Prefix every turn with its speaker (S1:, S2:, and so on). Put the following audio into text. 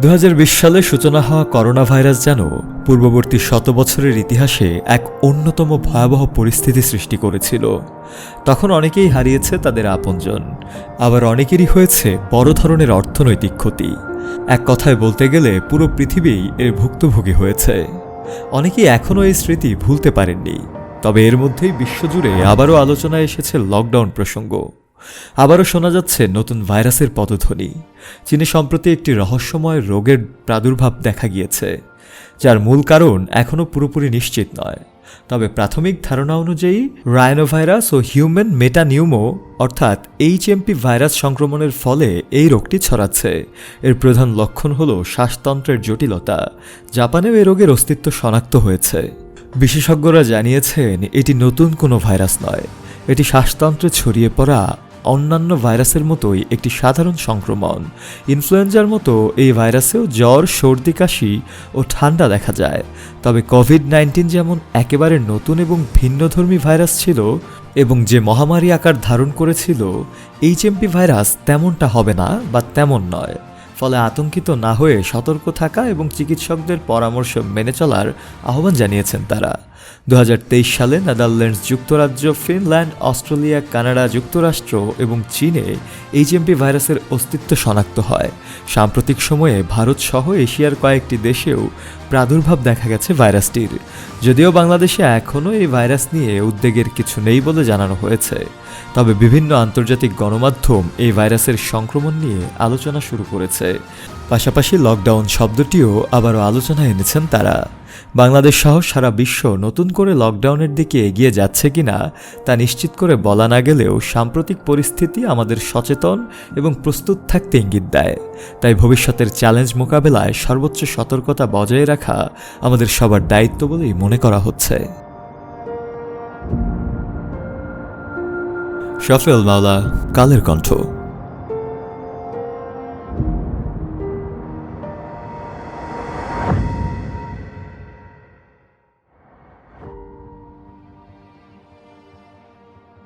S1: 2020 সালে সূচনা হওয়া করোনা ভাইরাস যেন পূর্ববর্তী শত বছরের ইতিহাসে এক অন্যতম ভয়াবহ পরিস্থিতি সৃষ্টি করেছিল। তখন অনেকেই হারিয়েছে তাদের আপনজন, আবার অনেকেরই হয়েছে বড় ধরনের অর্থনৈতিক ক্ষতি। এক কথায় বলতে গেলে পুরো পৃথিবীই এর ভুক্তভোগী হয়েছে। অনেকেই এখনও এই স্মৃতি ভুলতে পারেননি। তবে এর মধ্যেই বিশ্বজুড়ে আবারও আলোচনায় এসেছে লকডাউন প্রসঙ্গ। আবারও শোনা যাচ্ছে নতুন ভাইরাসের পদধ্বনি। চীনে সম্প্রতি একটি রহস্যময় রোগের প্রাদুর্ভাব দেখা গিয়েছে, যার মূল কারণ এখনও পুরোপুরি নিশ্চিত নয়। তবে প্রাথমিক ধারণা অনুযায়ী রাইনোভাইরাস ও হিউম্যান মেটানিউমো অর্থাৎ HMP ভাইরাস সংক্রমণের ফলে এই রোগটি ছড়াচ্ছে। এর প্রধান লক্ষণ হল শ্বাসতন্ত্রের জটিলতা। জাপানেও এই রোগের অস্তিত্ব শনাক্ত হয়েছে। বিশেষজ্ঞরা জানিয়েছেন এটি নতুন কোনো ভাইরাস নয়, এটি শ্বাসতন্ত্রে ছড়িয়ে পড়া অন্যান্য ভাইরাসের মতোই একটি সাধারণ সংক্রমণ। ইনফ্লুয়েঞ্জার মতো এই ভাইরাসেও জ্বর, সর্দি, কাশি ও ঠান্ডা দেখা যায়। তবে কোভিড-19 যেমন একেবারে নতুন এবং ভিন্নধর্মী ভাইরাস ছিল এবং যে মহামারী আকার ধারণ করেছিল, HMP ভাইরাস তেমনটা হবে না বা তেমন নয়। ফলে আতঙ্কিত না হয়ে সতর্ক থাকা এবং চিকিৎসকদের পরামর্শ মেনে চলার আহ্বান জানিয়েছেন তারা। 2023 সালে নেদারল্যান্ডস, যুক্তরাজ্য, ফিনল্যান্ড, অস্ট্রেলিয়া, কানাডা, যুক্তরাষ্ট্র এবং চীনে HMP ভাইরাসের অস্তিত্ব শনাক্ত হয়। সাম্প্রতিক সময়ে ভারত সহ এশিয়ার কয়েকটি দেশেও প্রাদুর্ভাব দেখা গেছে ভাইরাসটির। যদিও বাংলাদেশে এখনও এই ভাইরাস নিয়ে উদ্বেগের কিছু নেই বলে জানানো হয়েছে। তবে বিভিন্ন আন্তর্জাতিক গণমাধ্যম এই ভাইরাসের সংক্রমণ নিয়ে আলোচনা শুরু করেছে। পাশাপাশি লকডাউন শব্দটিও আবারও আলোচনায় এনেছেন তারা। বাংলাদেশ সহ সারা বিশ্ব নতুন করে লকডাউনের দিকে এগিয়ে যাচ্ছে কিনা তা নিশ্চিত করে বলা না গেলেও সাম্প্রতিক পরিস্থিতি আমাদের সচেতন এবং প্রস্তুত থাকতে ইঙ্গিত দেয়। তাই ভবিষ্যতের চ্যালেঞ্জ মোকাবেলায় সর্বোচ্চ সতর্কতা বজায় রাখা আমাদের সবার দায়িত্ব বলেই মনে করা হচ্ছে। শফিউল মাওলা, কালের কণ্ঠ।